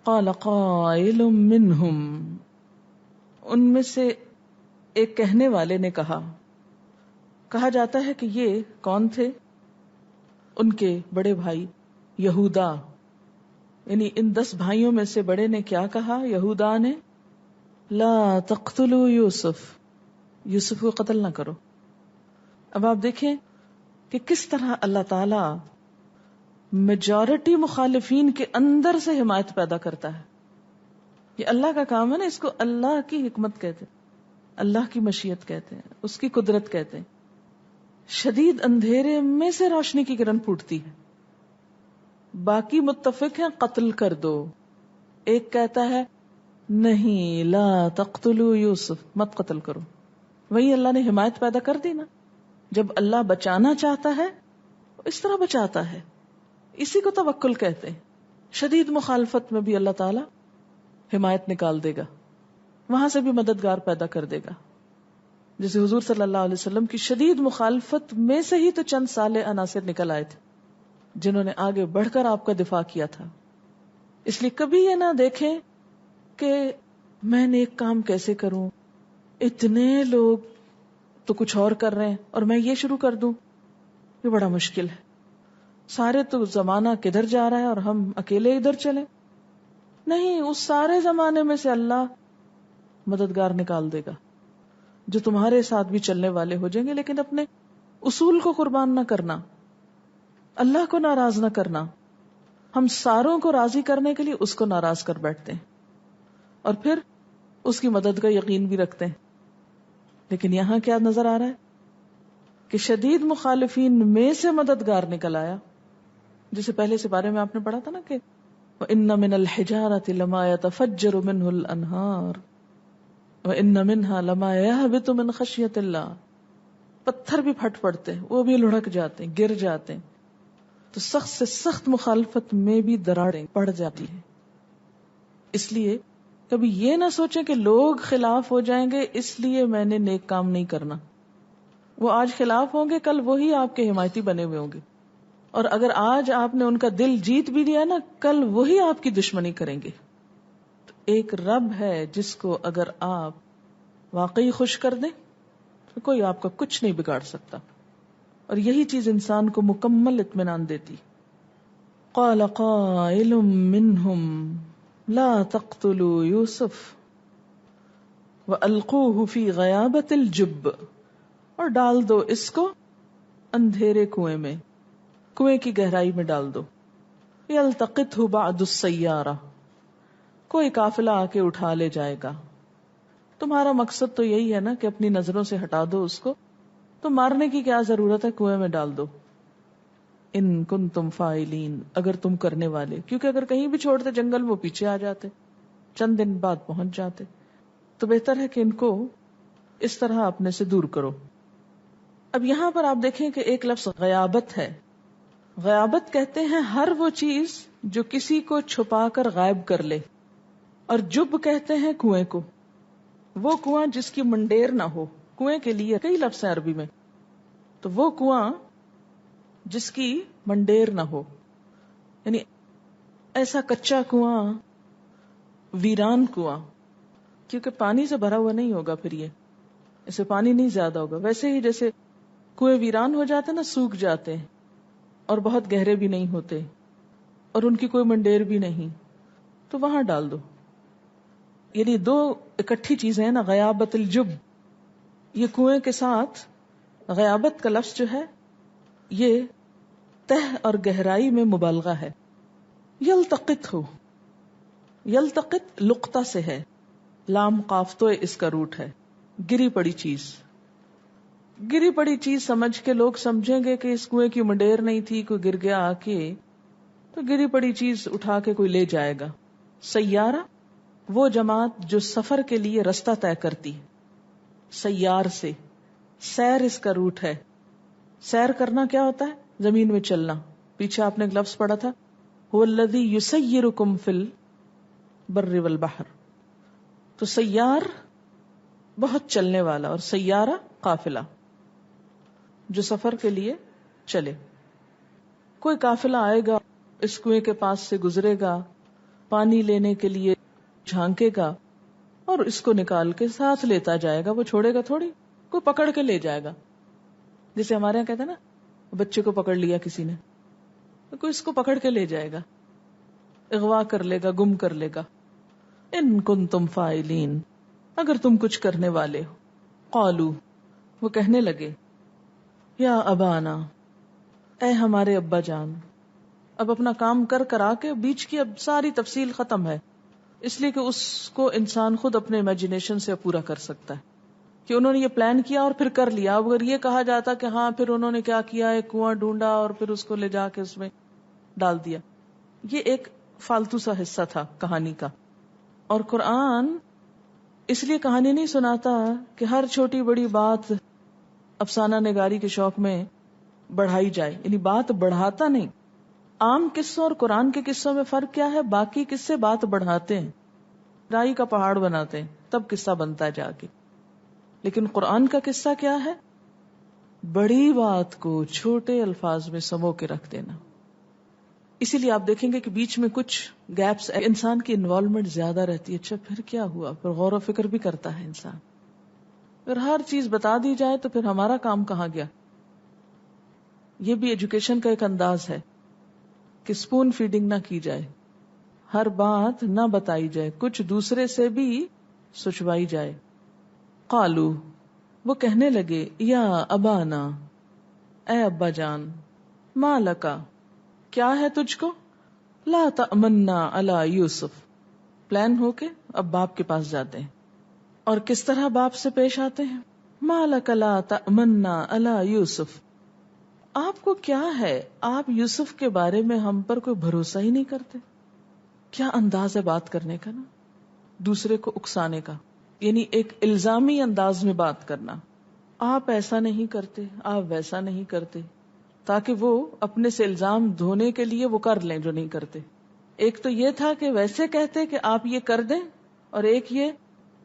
قال قائل منہم، ان میں سے ایک کہنے والے نے کہا جاتا ہے کہ یہ کون تھے؟ ان کے بڑے بھائی یہودا، یعنی ان 10 بھائیوں میں سے بڑے نے کیا کہا یہودا نے؟ لا تقتلوا یوسف، یوسف کو قتل نہ کرو. اب آپ دیکھیں کہ کس طرح اللہ تعالی میجورٹی مخالفین کے اندر سے حمایت پیدا کرتا ہے. یہ اللہ کا کام ہے نا، اس کو اللہ کی حکمت کہتے ہیں، اللہ کی مشیت کہتے ہیں، اس کی قدرت کہتے ہیں. شدید اندھیرے میں سے روشنی کی کرن پھوٹتی ہے. باقی متفق ہیں قتل کر دو، ایک کہتا ہے نہیں لا تقتلوا یوسف، مت قتل کرو. وہی اللہ نے حمایت پیدا کر دی نا. جب اللہ بچانا چاہتا ہے اس طرح بچاتا ہے. اسی کو توکل کہتے ہیں. شدید مخالفت میں بھی اللہ تعالی حمایت نکال دے گا، وہاں سے بھی مددگار پیدا کر دے گا. جیسے حضور صلی اللہ علیہ وسلم کی شدید مخالفت میں سے ہی تو چند صالح عناصر نکل آئے تھے جنہوں نے آگے بڑھ کر آپ کا دفاع کیا تھا. اس لیے کبھی یہ نہ دیکھیں کہ میں نیک کام کیسے کروں، اتنے لوگ تو کچھ اور کر رہے ہیں اور میں یہ شروع کر دوں، یہ بڑا مشکل ہے. سارے تو زمانہ کدھر جا رہا ہے اور ہم اکیلے ادھر چلیں. نہیں، اس سارے زمانے میں سے اللہ مددگار نکال دے گا جو تمہارے ساتھ بھی چلنے والے ہو جائیں گے. لیکن اپنے اصول کو قربان نہ کرنا، اللہ کو ناراض نہ کرنا. ہم ساروں کو راضی کرنے کے لیے اس کو ناراض کر بیٹھتے ہیں اور پھر اس کی مدد کا یقین بھی رکھتے ہیں. لیکن یہاں کیا نظر آ رہا ہے کہ شدید مخالفین میں سے مددگار نکل آیا. جسے پہلے سے بارے میں آپ نے پڑھا تھا نا کہ وَإِنَّ مِنَ الْحِجَارَةِ لَمَا يَتَفَجَّرُ مِنْهُ الْأَنْهَارُ وَإِنَّ مِنْهَا لَمَا يَهْبِطُ مِنْ خَشْيَةِ اللَّهِ. پتھر بھی پھٹ پڑتے ہیں، وہ بھی لڑھک جاتے ہیں، گر جاتے ہیں. تو سخت سے سخت مخالفت میں بھی دراڑیں پڑ جاتی ہیں. اس لیے کبھی یہ نہ سوچیں کہ لوگ خلاف ہو جائیں گے اس لیے میں نے نیک کام نہیں کرنا. وہ آج خلاف ہوں گے، کل وہی آپ کے حمایتی بنے ہوئے ہوں گے. اور اگر آج آپ نے ان کا دل جیت بھی لیا نا، کل وہی آپ کی دشمنی کریں گے. تو ایک رب ہے جس کو اگر آپ واقعی خوش کر دیں تو کوئی آپ کا کچھ نہیں بگاڑ سکتا. اور یہی چیز انسان کو مکمل اطمینان دیتی. قال قائل منهم لا تقتلوا یوسف وَأَلْقُوهُ فِي غَيَابَةِ الْجُبِّ، اور ڈال دو اس کو اندھیرے کنویں میں، کنویں کی گہرائی میں ڈال دو. يَلْتَقِطْهُ بَعْدُ السَّيَّارَةِ، کوئی قافلہ آ کے اٹھا لے جائے گا. تمہارا مقصد تو یہی ہے نا کہ اپنی نظروں سے ہٹا دو اس کو، تو مارنے کی کیا ضرورت ہے، کنویں میں ڈال دو. ان کنتم فاعلین، اگر تم کرنے والے. کیونکہ اگر کہیں بھی چھوڑتے جنگل وہ پیچھے آ جاتے، چند دن بعد پہنچ جاتے. تو بہتر ہے کہ ان کو اس طرح اپنے سے دور کرو. اب یہاں پر آپ دیکھیں کہ ایک لفظ غیابت ہے. غیابت کہتے ہیں ہر وہ چیز جو کسی کو چھپا کر غائب کر لے. اور جب کہتے ہیں کنویں کو، وہ کنواں جس کی منڈیر نہ ہو. کنویں کے لیے کئی لفظ ہیں عربی میں. تو وہ کنواں جس کی منڈیر نہ ہو، یعنی ایسا کچا کنواں، ویران کنواں، کیونکہ پانی سے بھرا ہوا نہیں ہوگا. پھر یہ اسے پانی نہیں زیادہ ہوگا. ویسے ہی جیسے کنویں ویران ہو جاتے نا، سوکھ جاتے ہیں اور بہت گہرے بھی نہیں ہوتے اور ان کی کوئی منڈیر بھی نہیں، تو وہاں ڈال دو. یعنی دو اکٹھی چیزیں ہیں نا، غیابت الجب. یہ کنویں کے ساتھ غیابت کا لفظ جو ہے یہ تہ اور گہرائی میں مبالغہ ہے. یلتقط ہو، یلتقط لقطہ سے ہے، لام قاف تو اس کا روٹ ہے. گری پڑی چیز، گری پڑی چیز سمجھ کے لوگ سمجھیں گے کہ اس کنویں کی منڈیر نہیں تھی، کوئی گر گیا آ کے، تو گری پڑی چیز اٹھا کے کوئی لے جائے گا. سیارہ وہ جماعت جو سفر کے لیے رستہ طے کرتی، سیار سے. سیر اس کا روٹ ہے. سیر کرنا کیا ہوتا ہے؟ زمین میں چلنا. پیچھے آپ نے ایک لفظ پڑھا تھا هو الذی یسیرکم فی البر والبحر. تو سیار بہت چلنے والا، اور سیارہ قافلہ جو سفر کے لیے چلے. کوئی قافلہ آئے گا، اس کنویں کے پاس سے گزرے گا، پانی لینے کے لیے جھانکے گا اور اس کو نکال کے ساتھ لیتا جائے گا، وہ چھوڑے گا تھوڑی، کوئی پکڑ کے لے جائے گا. جیسے ہمارے یہاں کہتے ہیں نا بچے کو پکڑ لیا کسی نے، تو کوئی اس کو پکڑ کے لے جائے گا، اغوا کر لے گا، گم کر لے گا. ان کنتم فاعلین، اگر تم کچھ کرنے والے ہو. قالو، وہ کہنے لگے، یا ابانا، اے ہمارے ابا جان. اب اپنا کام کر آ کے بیچ کی اب ساری تفصیل ختم ہے، اس لیے کہ اس کو انسان خود اپنے امیجنیشن سے پورا کر سکتا ہے کہ انہوں نے یہ پلان کیا اور پھر کر لیا. اگر یہ کہا جاتا کہ ہاں پھر انہوں نے کیا کیا، ایک کنواں ڈھونڈا اور پھر اس کو لے جا کے اس میں ڈال دیا، یہ ایک فالتو سا حصہ تھا کہانی کا. اور قرآن اس لیے کہانی نہیں سناتا کہ ہر چھوٹی بڑی بات افسانہ نگاری کے شوق میں بڑھائی جائے، یعنی بات بڑھاتا نہیں. عام قصوں اور قرآن کے قصوں میں فرق کیا ہے؟ باقی قصے بات بڑھاتے ہیں، رائی کا پہاڑ بناتے ہیں، تب قصہ بنتا ہے جا کے. لیکن قرآن کا قصہ کیا ہے؟ بڑی بات کو چھوٹے الفاظ میں سمو کے رکھ دینا. اسی لیے آپ دیکھیں گے کہ بیچ میں کچھ گیپس انسان کی انوالومنٹ زیادہ رہتی ہے. اچھا پھر کیا ہوا؟ پھر غور و فکر بھی کرتا ہے انسان. اگر ہر چیز بتا دی جائے تو پھر ہمارا کام کہاں گیا؟ یہ بھی ایجوکیشن کا ایک انداز ہے کہ اسپون فیڈنگ نہ کی جائے، ہر بات نہ بتائی جائے، کچھ دوسرے سے بھی سچوائی جائے. قالو، وہ کہنے لگے، یا ابانا، اے ابا جان، ما لکا، کیا ہے تجھ کو، لا تأمنا علی یوسف، پلان ہو کے اب باپ کے پاس جاتے ہیں. اور کس طرح باپ سے پیش آتے ہیں؟ ما لک لا تأمنا علی یوسف، آپ کو کیا ہے، آپ یوسف کے بارے میں ہم پر کوئی بھروسہ ہی نہیں کرتے. کیا انداز ہے بات کرنے کا نا، دوسرے کو اکسانے کا، یعنی ایک الزامی انداز میں بات کرنا. آپ ایسا نہیں کرتے، آپ ویسا نہیں کرتے، تاکہ وہ اپنے سے الزام دھونے کے لیے وہ کر لیں جو نہیں کرتے. ایک تو یہ تھا کہ ویسے کہتے کہ آپ یہ کر دیں، اور ایک یہ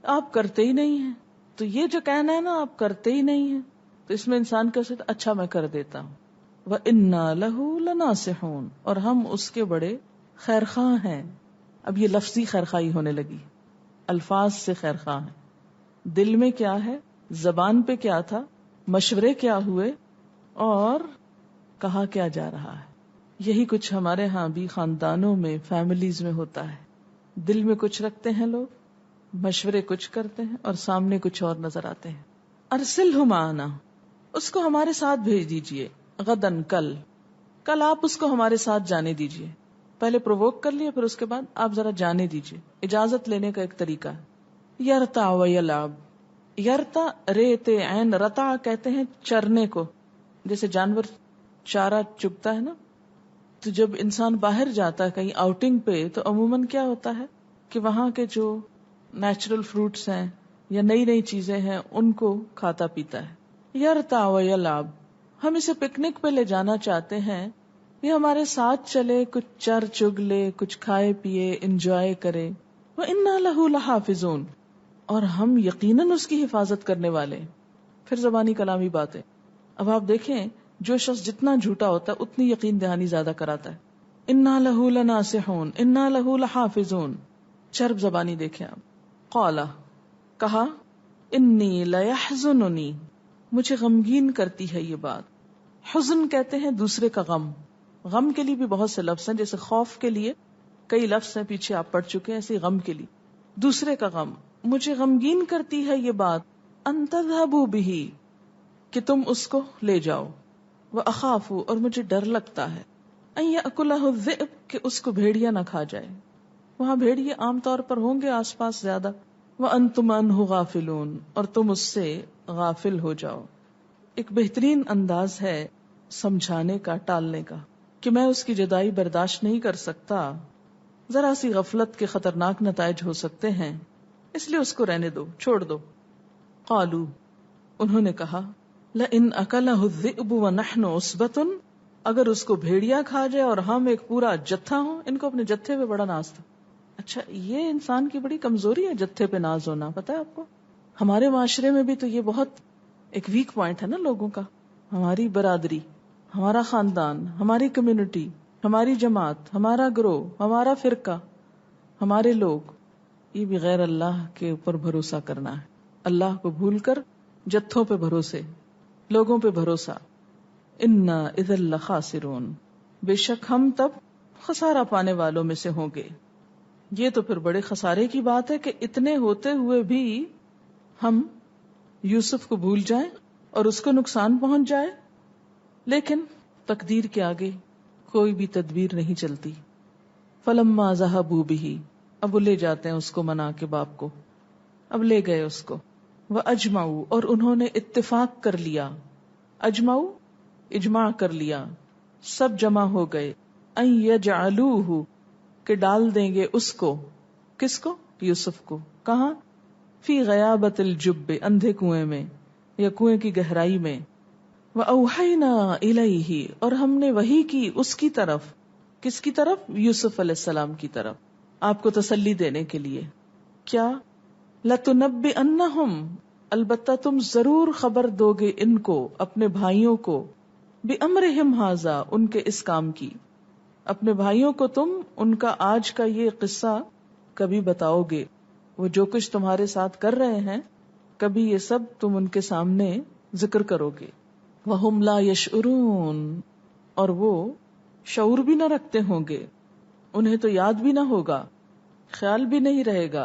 آپ کرتے ہی نہیں ہیں. تو یہ جو کہنا ہے نا آپ کرتے ہی نہیں ہیں، تو اس میں انسان کہہ سکتا اچھا میں کر دیتا ہوں. وَإِنَّا لَهُ لَنَاصِحُونَ، اور ہم اس کے بڑے خیرخواہ ہیں. اب یہ لفظی خیرخواہی ہونے لگی، الفاظ سے خیرخواہ ہیں. دل میں کیا ہے، زبان پہ کیا تھا، مشورے کیا ہوئے، اور کہا کیا جا رہا ہے. یہی کچھ ہمارے ہاں بھی خاندانوں میں، فیملیز میں ہوتا ہے. دل میں کچھ رکھتے ہیں لوگ، مشورے کچھ کرتے ہیں، اور سامنے کچھ اور نظر آتے ہیں. ارسلہ معنا، اس کو ہمارے ساتھ بھیج دیجئے. غدن، کل آپ اس کو ہمارے ساتھ جانے دیجئے. پہلے پرووک کر لیا، پھر اس کے بعد آپ ذرا جانے دیجئے. اجازت لینے کا ایک طریقہ ہے. یرتا و یلعب، یرتا ریتے عین رتا کہتے ہیں چرنے کو. جیسے جانور چارہ چگتا ہے نا، تو جب انسان باہر جاتا ہے کہیں آؤٹنگ پہ، تو عموماً کیا ہوتا ہے کہ وہاں کے جو نیچرل فروٹس ہیں یا نئی نئی چیزیں ہیں ان کو کھاتا پیتا ہے. یرتا و یلعب، ہم اسے پکنک پہ لے جانا چاہتے ہیں، یہ ہمارے ساتھ چلے، کچھ چر چگ لے، کچھ کھائے پیے، انجوائے کرے. وَإِنَّا لَهُ لَحَافِظُونَ، اور ہم یقیناً اس کی حفاظت کرنے والے. پھر زبانی کلامی باتیں. اب آپ دیکھیں جو شخص جتنا جھوٹا ہوتا ہے اتنی یقین دہانی زیادہ کراتا ہے. اِنَّا لَهُ لَنَاصِحُونَ اِنَّا لَهُ لَحَافِظُونَ. چرب زبانی دیکھیں آپ. قَالَ، کہا، اِنِّي لَيَحْزُنُنِي، مجھے غمگین کرتی ہے یہ بات. حزن کہتے ہیں دوسرے کا غم. غم کے لیے بھی بہت سے لفظ ہیں، جیسے خوف کے لیے کئی لفظ ہیں، پیچھے آپ پڑھ چکے ہیں. ایسے غم کے لیے دوسرے کا غم. مجھے غمگین کرتی ہے یہ بات، ان تذهبوا به، کہ تم اس کو لے جاؤ. واخاف، اور مجھے ڈر لگتا ہے، ان یاکلہ الذئب، کہ اس کو بھیڑیا نہ کھا جائے. وہاں بھیڑیے عام طور پر ہوں گے آس پاس زیادہ. وانتم عنہ غافلون، اور تم اس سے غافل ہو جاؤ. ایک بہترین انداز ہے سمجھانے کا، ٹالنے کا، کہ میں اس کی جدائی برداشت نہیں کر سکتا، ذرا سی غفلت کے خطرناک نتائج ہو سکتے ہیں، اس لیے اس کو رہنے دو، چھوڑ دو. قالو، انہوں نے کہا، لئن اکلہ الذئب ونحن عصبۃ، اگر اس کو بھیڑیا کھا جائے اور ہم ایک پورا جتھا ہوں. ان کو اپنے جتھے پہ بڑا ناز تھا. اچھا یہ انسان کی بڑی کمزوری ہے، جتھے پہ ناز ہونا. پتا ہے آپ کو ہمارے معاشرے میں بھی تو یہ بہت ایک ویک پوائنٹ ہے نا لوگوں کا. ہماری برادری، ہمارا خاندان، ہماری کمیونٹی، ہماری جماعت، ہمارا گروہ، ہمارا فرقہ، ہمارے لوگ، یہ بھی غیر اللہ کے اوپر بھروسہ کرنا ہے، اللہ کو بھول کر جتھوں پہ بھروسے، لوگوں پہ بھروسہ. انا اذا لخاسرون، بے شک ہم تب خسارہ پانے والوں میں سے ہوں گے. یہ تو پھر بڑے خسارے کی بات ہے کہ اتنے ہوتے ہوئے بھی ہم یوسف کو بھول جائیں اور اس کو نقصان پہنچ جائے. لیکن تقدیر کے آگے کوئی بھی تدبیر نہیں چلتی. فلما ذهبوا به، اب وہ لے جاتے ہیں اس کو منا کے باپ کو، اب لے گئے اس کو. واجمعوا، اور انہوں نے اتفاق کر لیا. اجمعوا، اجماع کر لیا، سب جمع ہو گئے. ان یجعلوہ، کہ ڈال دیں گے اس کو. کس کو؟ یوسف کو. کہاں؟ فی غیابت الجب، اندھے کنویں میں یا کنویں کی گہرائی میں. وَأَوْحَيْنَا إِلَيْهِ، اور ہم نے وحی کی اس کی طرف. کس کی طرف؟ یوسف علیہ السلام کی طرف، آپ کو تسلی دینے کے لیے. کیا؟ لَتُنَبِّئَنَّهُمْ، البتہ تم ضرور خبر دو گے ان کو، اپنے بھائیوں کو. بِأَمْرِهِمْ هَذَا، ان کے اس کام کی. اپنے بھائیوں کو تم ان کا آج کا یہ قصہ کبھی بتاؤ گے. وہ جو کچھ تمہارے ساتھ کر رہے ہیں کبھی یہ سب تم ان کے سامنے ذکر کرو گے. وَهُمْ لَا يَشْعُرُونَ، اور وہ شعور بھی نہ رکھتے ہوں گے، انہیں تو یاد بھی نہ ہوگا، خیال بھی نہیں رہے گا.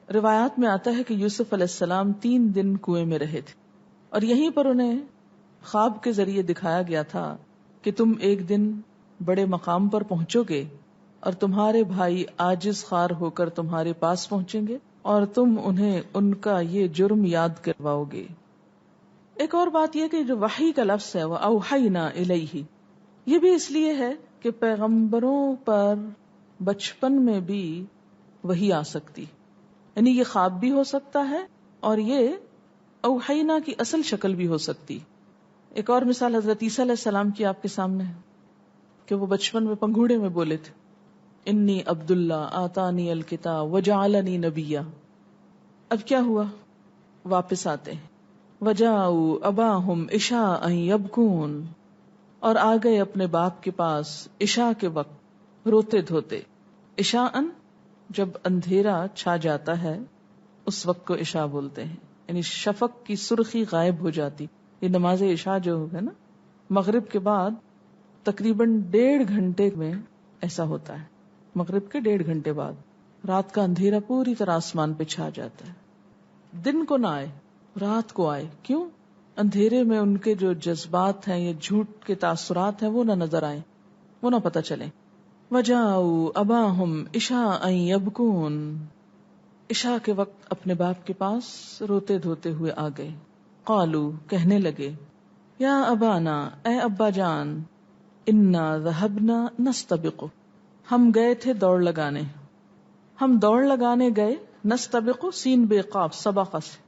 روایات میں آتا ہے کہ یوسف علیہ السلام 3 دن کنویں میں رہے تھے، اور یہیں پر انہیں خواب کے ذریعے دکھایا گیا تھا کہ تم ایک دن بڑے مقام پر پہنچو گے اور تمہارے بھائی عاجز خوار ہو کر تمہارے پاس پہنچیں گے اور تم انہیں ان کا یہ جرم یاد کرواؤ گے. ایک اور بات یہ کہ جو وحی کا لفظ ہے وہ اوحینا الیہ، یہ بھی اس لیے ہے کہ پیغمبروں پر بچپن میں بھی وحی آ سکتی، یعنی یہ خواب بھی ہو سکتا ہے اور یہ اوحینا کی اصل شکل بھی ہو سکتی. ایک اور مثال حضرت عیسیٰ علیہ السلام کی آپ کے سامنے ہے کہ وہ بچپن میں پنگھوڑے میں بولے تھے، انی عبداللہ آتانی الکتاب وجعلنی نبیا. اب کیا ہوا؟ واپس آتے ہیں. وجاؤ اباہم عشاء یبکون، اور آ گئے اپنے باپ کے پاس عشاء کے وقت روتے دھوتے. عشاء جب اندھیرا چھا جاتا ہے اس وقت کو عشاء بولتے ہیں، یعنی شفق کی سرخی غائب ہو جاتی. یہ نماز عشاء جو ہے نا مغرب کے بعد تقریباً 1.5 گھنٹے میں ایسا ہوتا ہے. مغرب کے 1.5 گھنٹے بعد رات کا اندھیرا پوری طرح آسمان پہ چھا جاتا ہے. دن کو نہ آئے، رات کو آئے. کیوں؟ اندھیرے میں ان کے جو جذبات ہیں یا جھوٹ کے تاثرات ہیں وہ نہ نظر آئیں، وہ نہ پتہ چلیں. وجاؤ اباہم عشاء یبکون، عشاء کے وقت اپنے باپ کے پاس روتے دھوتے ہوئے آ گئے. قالو، کہنے لگے، یا ابانا، اے ابا جان، انا ذهبنا نستبق، ہم گئے تھے دوڑ لگانے. ہم دوڑ لگانے گئے. نستبق سین بے قاف سبق سے.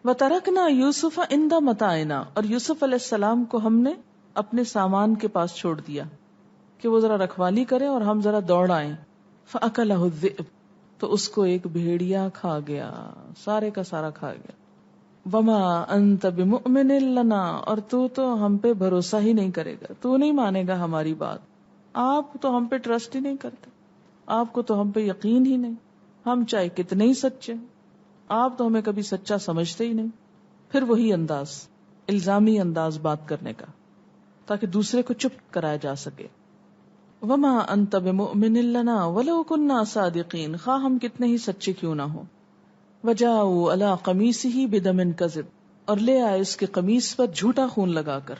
وترکنا یوسف عند متاعنا، اور یوسف علیہ السلام کو ہم نے اپنے سامان کے پاس چھوڑ دیا کہ وہ ذرا رکھوالی کرے اور ہم ذرا دوڑ آئیں. فاکلہ الذئب، تو اس کو ایک بھیڑیا کھا گیا، سارے کا سارا کھا گیا. وما انت بمؤمن لنا، اور تو ہم پہ بھروسہ ہی نہیں کرے گا، تو نہیں مانے گا ہماری بات. آپ تو ہم پہ ٹرسٹ ہی نہیں کرتے، آپ کو تو ہم پہ یقین ہی نہیں، ہم چاہے کتنے ہی سچے، آپ تو ہمیں کبھی سچا سمجھتے ہی نہیں. پھر وہی انداز، الزامی انداز بات کرنے کا، تاکہ دوسرے کو چپ کرایا جا سکے. وما انت بمؤمن لنا ولو كنا صادقین، خواہ ہم کتنے ہی سچے کیوں نہ ہوں. وجاؤ علی قمیصہ بدم کذب، اور لے آئے اس کے قمیص پر جھوٹا خون لگا کر.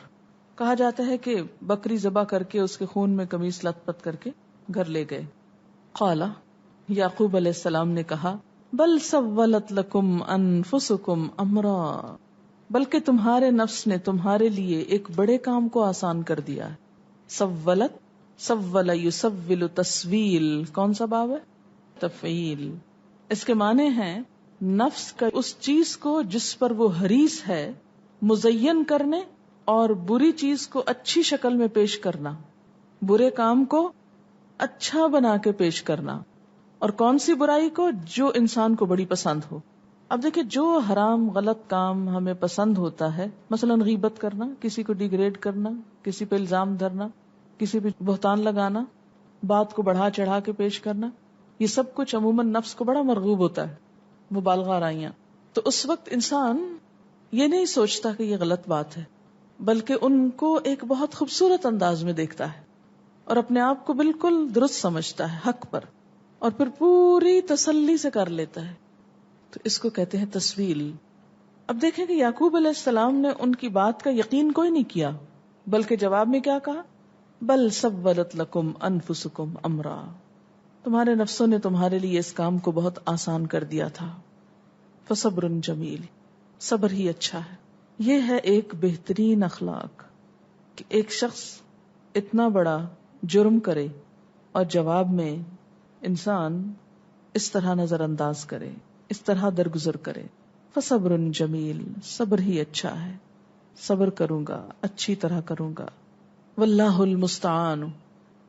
کہا جاتا ہے کہ بکری ذبح کر کے اس کے خون میں قمیص لت پت کر کے گھر لے گئے. قال، یعقوب علیہ السلام نے کہا، بل سولت لکم انفسکم امرا، بلکہ تمہارے نفس نے تمہارے لیے ایک بڑے کام کو آسان کر دیا ہے. سولت، سول یسول تسویل، کون سا باب ہے؟ تفعیل. اس کے معنی ہیں نفس کا اس چیز کو جس پر وہ حریص ہے مزین کرنے اور بری چیز کو اچھی شکل میں پیش کرنا، برے کام کو اچھا بنا کے پیش کرنا. اور کون سی برائی کو؟ جو انسان کو بڑی پسند ہو. اب دیکھیں، جو حرام غلط کام ہمیں پسند ہوتا ہے، مثلا غیبت کرنا، کسی کو ڈیگریڈ کرنا، کسی پہ الزام دھرنا، کسی پہ بہتان لگانا، بات کو بڑھا چڑھا کے پیش کرنا، یہ سب کچھ عموماً نفس کو بڑا مرغوب ہوتا ہے، مبالغہ آرائیاں. تو اس وقت انسان یہ نہیں سوچتا کہ یہ غلط بات ہے، بلکہ ان کو ایک بہت خوبصورت انداز میں دیکھتا ہے اور اپنے آپ کو بالکل درست سمجھتا ہے حق پر، اور پھر پوری تسلی سے کر لیتا ہے. تو اس کو کہتے ہیں تسویل. اب دیکھیں کہ یعقوب علیہ السلام نے ان کی بات کا یقین کوئی نہیں کیا، بلکہ جواب میں کیا کہا؟ بل سولت لکم انفسکم امرا، تمہارے نفسوں نے تمہارے لیے اس کام کو بہت آسان کر دیا تھا. فصبر جمیل، صبر ہی اچھا ہے. یہ ہے ایک بہترین اخلاق کہ ایک شخص اتنا بڑا جرم کرے اور جواب میں انسان اس طرح نظر انداز کرے، اس طرح درگزر کرے. فصبر جمیل، صبر ہی اچھا ہے، صبر کروں گا، اچھی طرح کروں گا. واللہ المستعان،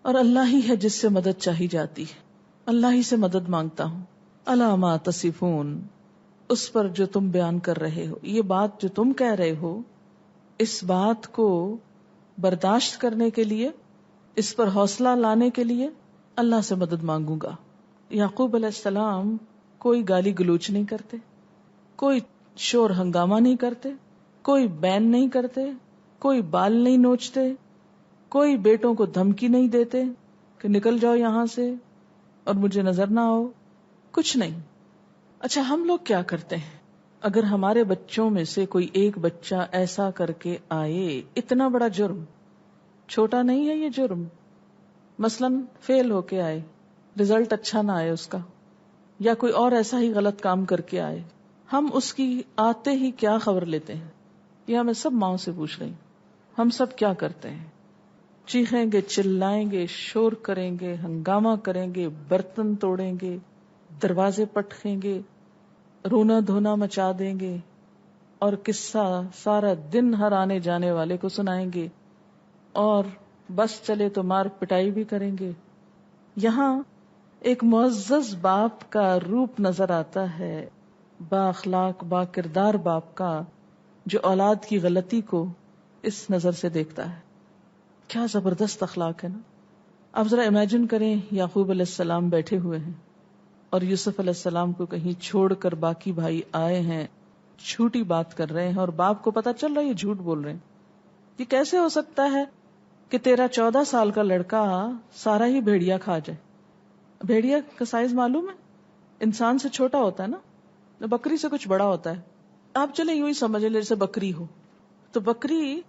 اور اللہ ہی ہے جس سے مدد چاہی جاتی ہے، اللہ ہی سے مدد مانگتا ہوں. الا ما تصفون، اس پر جو تم بیان کر رہے ہو، یہ بات جو تم کہہ رہے ہو، اس بات کو برداشت کرنے کے لیے، اس پر حوصلہ لانے کے لیے اللہ سے مدد مانگوں گا. یعقوب علیہ السلام کوئی گالی گلوچ نہیں کرتے، کوئی شور ہنگامہ نہیں کرتے، کوئی بین نہیں کرتے، کوئی بال نہیں نوچتے، کوئی بیٹوں کو دھمکی نہیں دیتے کہ نکل جاؤ یہاں سے اور مجھے نظر نہ آؤ، کچھ نہیں. اچھا، ہم لوگ کیا کرتے ہیں؟ اگر ہمارے بچوں میں سے کوئی ایک بچہ ایسا کر کے آئے، اتنا بڑا جرم، چھوٹا نہیں ہے یہ جرم، مثلاً فیل ہو کے آئے، رزلٹ اچھا نہ آئے اس کا، یا کوئی اور ایسا ہی غلط کام کر کے آئے، ہم اس کی آتے ہی کیا خبر لیتے ہیں؟ یہ میں سب ماؤں سے پوچھ رہی ہوں، ہم سب کیا کرتے ہیں؟ چیخیں گے، چلائیں گے، شور کریں گے، ہنگامہ کریں گے، برتن توڑیں گے، دروازے پٹکیں گے، رونا دھونا مچا دیں گے، اور قصہ سارا دن ہر آنے جانے والے کو سنائیں گے، اور بس چلے تو مار پٹائی بھی کریں گے. یہاں ایک معزز باپ کا روپ نظر آتا ہے، با اخلاق با کردار باپ کا، جو اولاد کی غلطی کو اس نظر سے دیکھتا ہے. کیا زبردست اخلاق ہے نا. آپ ذرا امیجن کریں، یعقوب علیہ السلام بیٹھے ہوئے ہیں اور یوسف علیہ السلام کو کہیں چھوڑ کر باقی بھائی آئے ہیں، جھوٹی بات کر رہے ہیں، اور باپ کو پتا چل رہا ہے یہ جھوٹ بول رہے ہیں. یہ کیسے ہو سکتا ہے کہ 13-14 سال کا لڑکا سارا ہی بھیڑیا کھا جائے؟ بھیڑیا کا سائز معلوم ہے؟ انسان سے چھوٹا ہوتا ہے نا، بکری سے کچھ بڑا ہوتا ہے. آپ چلے یوں ہی سمجھ لیں جیسے بکری ہو، تو بکری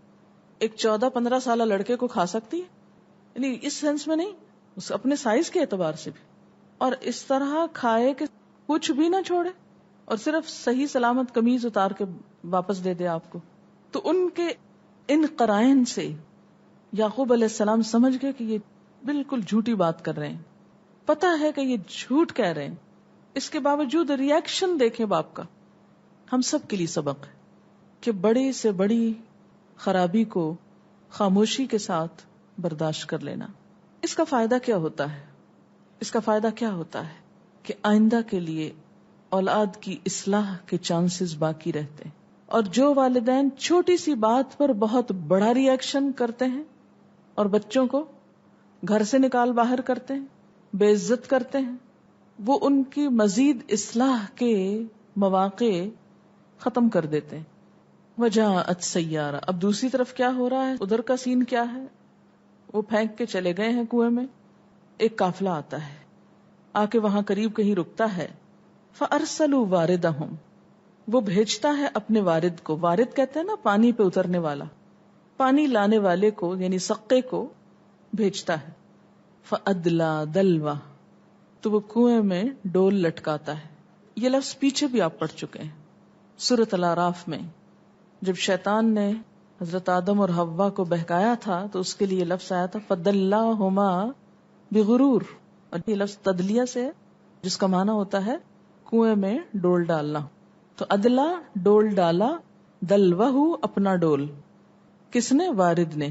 ایک 14-15 سالہ لڑکے کو کھا سکتی ہے؟ یعنی اس سینس میں نہیں، اس اپنے سائز کے اعتبار سے بھی، اور اس طرح کھائے کہ کچھ بھی نہ چھوڑے اور صرف صحیح سلامت قمیض اتار کے واپس دے دے آپ کو. تو ان کے ان قرائن سے یعقوب علیہ السلام سمجھ گئے کہ یہ بالکل جھوٹی بات کر رہے ہیں، پتا ہے کہ یہ جھوٹ کہہ رہے ہیں. اس کے باوجود ریاکشن دیکھیں باپ کا. ہم سب کے لیے سبق ہے کہ بڑی سے بڑی خرابی کو خاموشی کے ساتھ برداشت کر لینا. اس کا فائدہ کیا ہوتا ہے؟ اس کا فائدہ کیا ہوتا ہے کہ آئندہ کے لیے اولاد کی اصلاح کے چانسز باقی رہتے ہیں. اور جو والدین چھوٹی سی بات پر بہت بڑا ری ایکشن کرتے ہیں اور بچوں کو گھر سے نکال باہر کرتے ہیں، بے عزت کرتے ہیں، وہ ان کی مزید اصلاح کے مواقع ختم کر دیتے ہیں. وجاءت سیارہ، اب دوسری طرف کیا ہو رہا ہے؟ ادھر کا سین کیا ہے؟ وہ پھینک کے چلے گئے ہیں کنویں میں، ایک قافلہ آتا ہے، آ کے وہاں قریب کہیں رکتا ہے. فَأَرْسَلُوا وَارِدَهُمْ، وہ بھیجتا ہے اپنے وارد کو. وارد کہتے ہیں نا پانی پہ اترنے والا، پانی لانے والے کو یعنی سقے کو بھیجتا ہے. فَأَدْلَى دَلْوَةً، تو وہ کنویں میں ڈول لٹکاتا ہے. یہ لفظ پیچھے بھی آپ پڑھ چکے ہیں سورۃ الاعراف میں، جب شیطان نے حضرت آدم اور حوا کو بہکایا تھا تو اس کے لیے لفظ آیا تھا فَدَلَّاهُمَا بِغُرُورٍ، اور یہ لفظ تدلیہ سے ہے جس کا معنی ہوتا ہے کنویں میں ڈول ڈالنا. تو ادلا ڈول ڈالا، دلوہ اپنا ڈول. کس نے؟ وارد نے،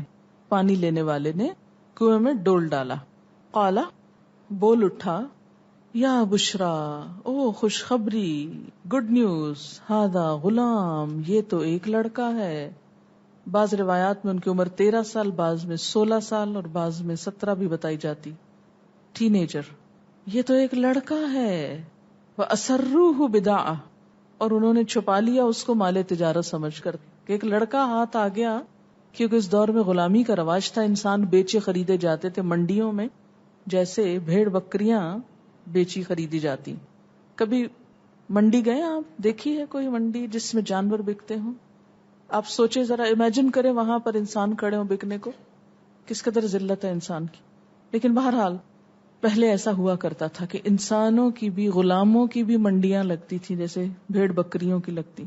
پانی لینے والے نے کنویں میں ڈول ڈالا. قالا، بول اٹھا، یا بشرا، او خوشخبری، گڈ نیوز، ہاذا غلام، یہ تو ایک لڑکا ہے. بعض روایات میں ان کی عمر 13 سال، بعض میں 16 سال اور بعض میں 17 بھی بتائی جاتی. Ten ager. یہ تو ایک لڑکا ہے. وَأَسَرُّوهُ بِدَعَةً، اور انہوں نے چھپا لیا اس کو مال تجارت سمجھ کر کہ ایک لڑکا ہاتھ آ گیا. کیونکہ اس دور میں غلامی کا رواج تھا، انسان بیچے خریدے جاتے تھے منڈیوں میں، جیسے بھیڑ بکریاں بیچی خریدی جاتی. کبھی منڈی گئے آپ؟ دیکھی ہے کوئی منڈی جس میں جانور بکتے ہوں؟ آپ سوچیں ذرا، امیجن کریں وہاں پر انسان کھڑے ہوں بکنے کو، کس قدر ذلت ہے انسان کی. لیکن بہرحال پہلے ایسا ہوا کرتا تھا کہ انسانوں کی بھی، غلاموں کی بھی منڈیاں لگتی تھی جیسے بھیڑ بکریوں کی لگتی.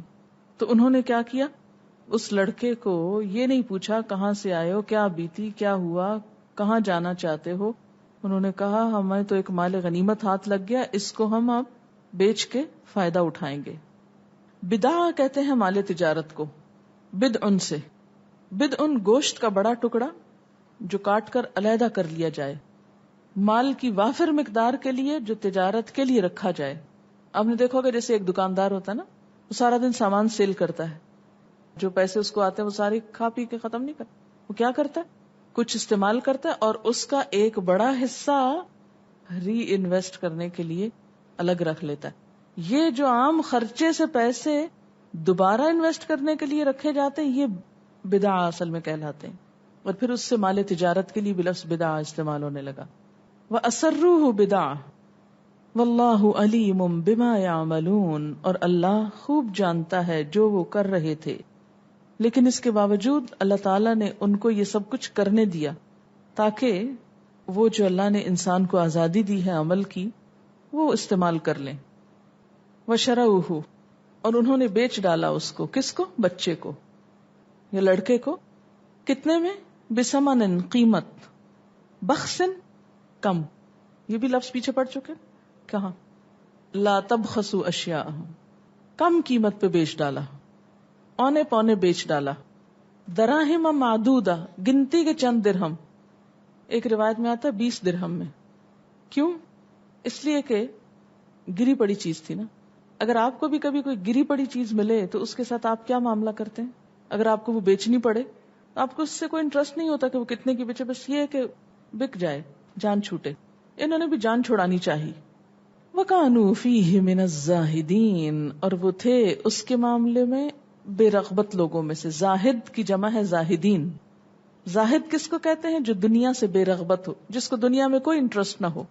تو انہوں نے کیا کیا، اس لڑکے کو یہ نہیں پوچھا کہاں سے آئے ہو، کیا بیتی، کیا ہوا، کہاں جانا چاہتے ہو. انہوں نے کہا ہمیں تو ایک مال غنیمت ہاتھ لگ گیا، اس کو ہم اب بیچ کے فائدہ اٹھائیں گے. بدعہ کہتے ہیں مال تجارت کو، بدعن سے. بدعن گوشت کا بڑا ٹکڑا جو کاٹ کر علیحدہ کر لیا جائے، مال کی وافر مقدار کے لیے جو تجارت کے لیے رکھا جائے. آپ نے دیکھا ہوگا جیسے ایک دکاندار ہوتا ہے نا، وہ سارا دن سامان سیل کرتا ہے، جو پیسے اس کو آتے ہیں وہ سارے کھا پی کے ختم نہیں کرتا. وہ کیا کرتا ہے، کچھ استعمال کرتا ہے اور اس کا ایک بڑا حصہ ری انویسٹ کرنے کے لیے الگ رکھ لیتا ہے. یہ جو عام خرچے سے پیسے دوبارہ انویسٹ کرنے کے لیے رکھے جاتے ہیں، یہ بدعہ اصل میں کہلاتے ہیں. اور پھر اس سے مال تجارت کے لیے بھی لفظ بدعہ استعمال ہونے لگا. وَأَسَرُّوهُ بِدَعَةً وَاللَّهُ عَلِيمٌ بِمَا يَعْمَلُونَ، اور اللہ خوب جانتا ہے جو وہ کر رہے تھے. لیکن اس کے باوجود اللہ تعالیٰ نے ان کو یہ سب کچھ کرنے دیا تاکہ وہ جو اللہ نے انسان کو آزادی دی ہے عمل کی وہ استعمال کر لیں. وَشَرَوْهُ، اور انہوں نے بیچ ڈالا اس کو. کس کو؟ بچے کو یا لڑکے کو. کتنے میں؟ بِثَمَنٍ، قیمت، بخسن، کم. یہ بھی لفظ پیچھے پڑ چکے. کہاں؟ لا تبخسوا اشیاءہم، کم قیمت پہ بیچ ڈالا، اونے پونے بیچ ڈالا. دراہم معدودہ، گنتی کے چند درہم. ایک روایت میں آتا ہے 20 درہم میں. کیوں؟ اس لیے کہ گری پڑی چیز تھی نا. اگر آپ کو بھی کبھی کوئی گری پڑی چیز ملے تو اس کے ساتھ آپ کیا معاملہ کرتے ہیں؟ اگر آپ کو وہ بیچنی پڑے تو آپ کو اس سے کوئی انٹرسٹ نہیں ہوتا کہ وہ کتنے کی بیچے، بس یہ کہ بک جائے، جان چھوٹے. انہوں نے بھی جان چھوڑانی چاہیے. وَكَانُوا فِيهِ مِنَ الزَّاهِدِينَ، اور وہ تھے اس کے معاملے میں بے رغبت لوگوں میں سے. زاہد کی جمع ہے زاہدین. زاہد کس کو کہتے ہیں؟ جو دنیا سے بے رغبت ہو، جس کو دنیا میں کوئی انٹرسٹ نہ ہو.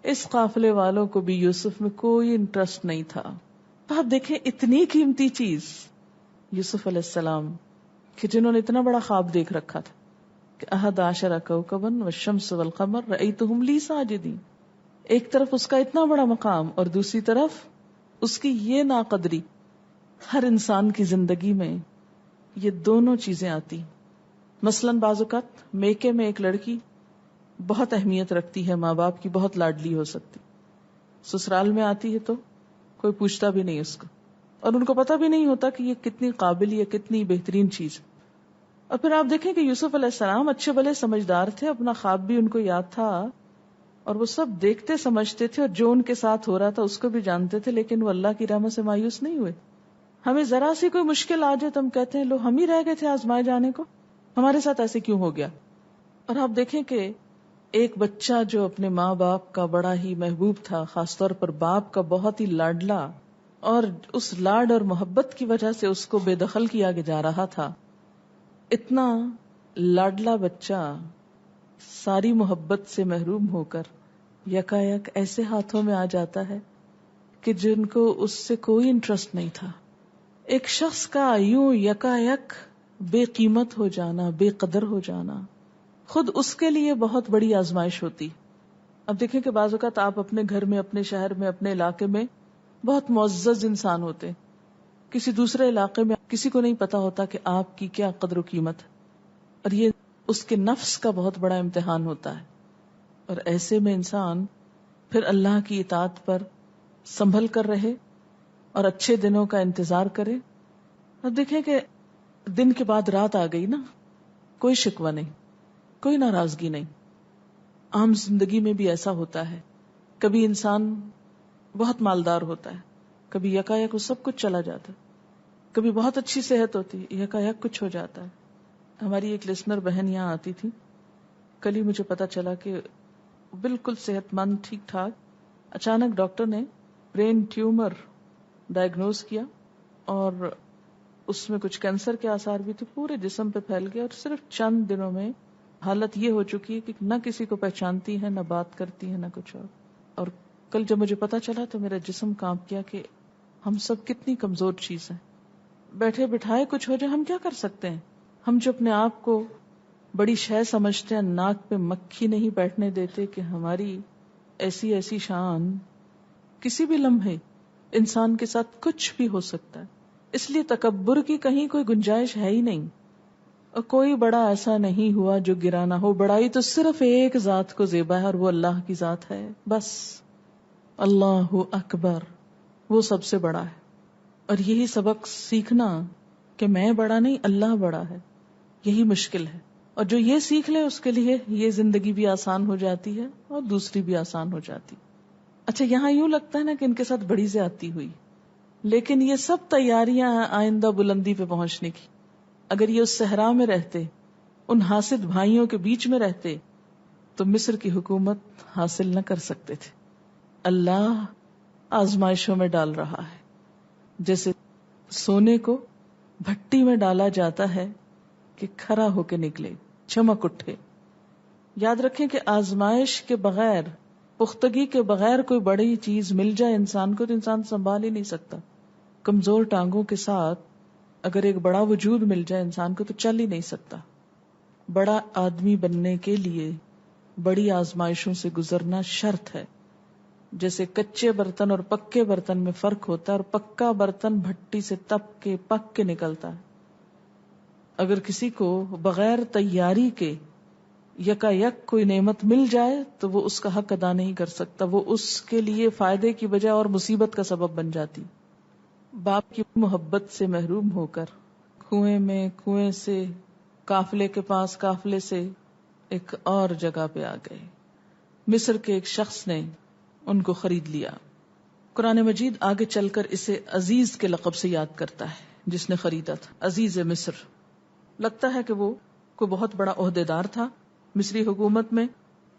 اس قافلے والوں کو بھی یوسف میں کوئی انٹرسٹ نہیں تھا. تو آپ دیکھیں اتنی قیمتی چیز یوسف علیہ السلام کہ جنہوں نے اتنا بڑا خواب دیکھ رکھا تھا کہ 11 کوكبا والشمس والقمر رأيتهم لي ساجدين. ایک طرف اس کا اتنا بڑا مقام اور دوسری طرف اس کی یہ ناقدری. ہر انسان کی زندگی میں یہ دونوں چیزیں آتی. مثلاً بعض اوقات میکے میں ایک لڑکی بہت اہمیت رکھتی ہے، ماں باپ کی بہت لاڈلی ہو سکتی، سسرال میں آتی ہے تو کوئی پوچھتا بھی نہیں اس کو، اور ان کو پتہ بھی نہیں ہوتا کہ یہ کتنی قابل یا کتنی بہترین چیز. اور پھر آپ دیکھیں کہ یوسف علیہ السلام اچھے بھلے سمجھدار تھے، اپنا خواب بھی ان کو یاد تھا اور وہ سب دیکھتے سمجھتے تھے، اور جو ان کے ساتھ ہو رہا تھا اس کو بھی جانتے تھے، لیکن وہ اللہ کی رحمت سے مایوس نہیں ہوئے. ہمیں ذرا سی کوئی مشکل آ جائے تو ہم کہتے ہیں لو ہم ہی رہ گئے تھے آزمائے جانے کو، ہمارے ساتھ ایسے کیوں ہو گیا. اور آپ دیکھیں کہ ایک بچہ جو اپنے ماں باپ کا بڑا ہی محبوب تھا، خاص طور پر باپ کا بہت ہی لاڈلا، اور اس لاڈ اور محبت کی وجہ سے اس کو بے دخل کیا جا رہا تھا. اتنا لاڈلا بچہ ساری محبت سے محروم ہو کر یکایک ایسے ہاتھوں میں آ جاتا ہے کہ جن کو اس سے کوئی انٹرسٹ نہیں تھا. ایک شخص کا یوں یکایک بے قیمت ہو جانا، بے قدر ہو جانا، خود اس کے لیے بہت بڑی آزمائش ہوتی. اب دیکھیں کہ بعض اوقات آپ اپنے گھر میں، اپنے شہر میں، اپنے علاقے میں بہت معزز انسان ہوتے، کسی دوسرے علاقے میں کسی کو نہیں پتا ہوتا کہ آپ کی کیا قدر و قیمت ہے، اور یہ اس کے نفس کا بہت بڑا امتحان ہوتا ہے. اور ایسے میں انسان پھر اللہ کی اطاعت پر سنبھل کر رہے اور اچھے دنوں کا انتظار کرے. اب دیکھیں کہ دن کے بعد رات آ گئی نا، کوئی شکوہ نہیں، کوئی ناراضگی نہیں. عام زندگی میں بھی ایسا ہوتا ہے، کبھی انسان بہت مالدار ہوتا ہے، کبھی یکایک وہ سب کچھ چلا جاتا ہے، کبھی بہت اچھی صحت ہوتی ہے، یکایک کچھ ہو جاتا ہے. ہماری ایک لسنر بہن یہاں آتی تھی، کل ہی مجھے پتا چلا کہ بالکل صحت مند، ٹھیک ٹھاک، اچانک ڈاکٹر نے برین ٹیومر ڈائگنوز کیا اور اس میں کچھ کینسر کے آثار بھی تھے، پورے جسم پہ پھیل گیا اور صرف چند دنوں میں حالت یہ ہو چکی ہے کہ نہ کسی کو پہچانتی ہے، نہ بات کرتی ہے، نہ کچھ اور کل جب مجھے پتا چلا تو میرا جسم کانپ گیا کہ ہم سب کتنی کمزور چیز ہیں. بیٹھے بٹھائے کچھ ہو جائے ہم کیا کر سکتے ہیں؟ ہم جو اپنے آپ کو بڑی شے سمجھتے ہیں، ناک پہ مکھی نہیں بیٹھنے دیتے کہ ہماری ایسی ایسی شان، کسی بھی لمحے انسان کے ساتھ کچھ بھی ہو سکتا ہے. اس لیے تکبر کی کہیں کوئی گنجائش ہے ہی نہیں، اور کوئی بڑا ایسا نہیں ہوا جو گرا نہ ہو. بڑائی تو صرف ایک ذات کو زیبا ہے اور وہ اللہ کی ذات ہے، بس. اللہ اکبر، وہ سب سے بڑا ہے. اور یہی سبق سیکھنا کہ میں بڑا نہیں، اللہ بڑا ہے، یہی مشکل ہے. اور جو یہ سیکھ لے اس کے لیے یہ زندگی بھی آسان ہو جاتی ہے اور دوسری بھی آسان ہو جاتی. اچھا، یہاں یوں لگتا ہے نا کہ ان کے ساتھ بڑی زیادتی ہوئی، لیکن یہ سب تیاریاں ہیں آئندہ بلندی پہ پہنچنے کی. اگر یہ اس صحرا میں رہتے، ان حاسد بھائیوں کے بیچ میں رہتے، تو مصر کی حکومت حاصل نہ کر سکتے تھے. اللہ آزمائشوں میں ڈال رہا ہے، جیسے سونے کو بھٹی میں ڈالا جاتا ہے کہ کھرا ہو کے نکلے، چمک اٹھے. یاد رکھیں کہ آزمائش کے بغیر، پختگی کے بغیر کوئی بڑی چیز مل جائے انسان کو تو انسان سنبھال ہی نہیں سکتا. کمزور ٹانگوں کے ساتھ اگر ایک بڑا وجود مل جائے انسان کو تو چل ہی نہیں سکتا. بڑا آدمی بننے کے لیے بڑی آزمائشوں سے گزرنا شرط ہے. جیسے کچے برتن اور پکے برتن میں فرق ہوتا ہے، اور پکا برتن بھٹی سے تپ کے پک کے نکلتا ہے. اگر کسی کو بغیر تیاری کے یکا یک کوئی نعمت مل جائے تو وہ اس کا حق ادا نہیں کر سکتا، وہ اس کے لیے فائدے کی بجائے اور مصیبت کا سبب بن جاتی. باپ کی محبت سے محروم ہو کر کنویں میں، کنویں سے قافلے کے پاس، قافلے سے ایک اور جگہ پہ آ گئے. مصر کے ایک شخص نے ان کو خرید لیا. قرآن مجید آگے چل کر اسے عزیز کے لقب سے یاد کرتا ہے جس نے خریدا تھا، عزیز مصر. لگتا ہے کہ وہ کوئی بہت بڑا عہدیدار تھا مصری حکومت میں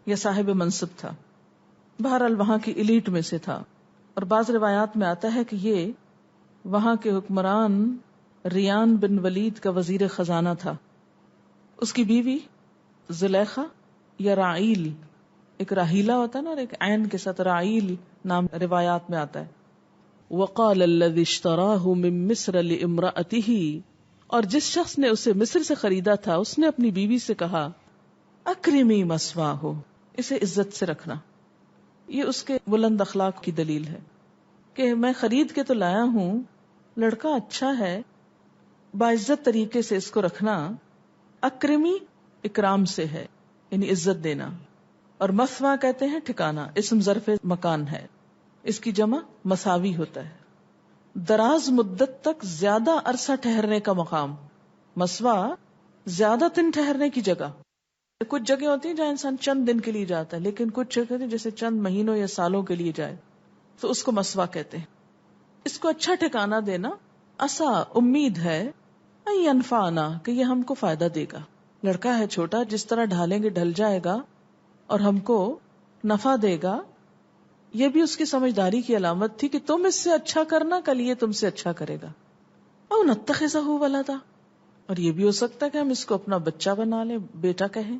یا صاحب منصب تھا، بہرحال وہاں کی ایلیٹ میں سے تھا. اور بعض روایات میں آتا ہے کہ یہ وہاں کے حکمران ریان بن ولید کا وزیر خزانہ تھا. اس کی بیوی زلیخا یا راعیل، ایک راہیلا ہوتا ہے نا اور ایک عین کے ساتھ راعیل نام روایات میں آتا ہے. وقال الذي اشتراه من مصر لامرأته، اور جس شخص نے اسے مصر سے خریدا تھا اس نے اپنی بیوی سے کہا اکرمی مثواہ، اسے عزت سے رکھنا. یہ اس کے بلند اخلاق کی دلیل ہے کہ میں خرید کے تو لایا ہوں، لڑکا اچھا ہے، باعزت طریقے سے اس کو رکھنا. اکرمی اکرام سے ہے، یعنی عزت دینا. اور مثوا کہتے ہیں ٹھکانا، اسم ظرف مکان ہے، اس کی جمع مساوی ہوتا ہے. دراز مدت تک زیادہ عرصہ ٹھہرنے کا مقام. مسوا زیادہ دن ٹھہرنے کی جگہ. کچھ جگہ ہوتی ہیں جہاں انسان چند دن کے لیے جاتا ہے، لیکن کچھ جگہ جیسے چند مہینوں یا سالوں کے لیے جائے تو اس کو مسوا کہتے ہیں. اس کو اچھا ٹھکانہ دینا. اسا امید ہے انفعنا، کہ یہ ہم کو فائدہ دے گا. لڑکا ہے چھوٹا، جس طرح ڈھالیں گے ڈھل جائے گا اور ہم کو نفع دے گا. یہ بھی اس کی سمجھداری کی علامت تھی کہ تم اس سے اچھا کرنا، کل یہ تم سے اچھا کرے گا. او نتخذہ ولدا، اور یہ بھی ہو سکتا ہے کہ ہم اس کو اپنا بچہ بنا لیں، بیٹا کہیں.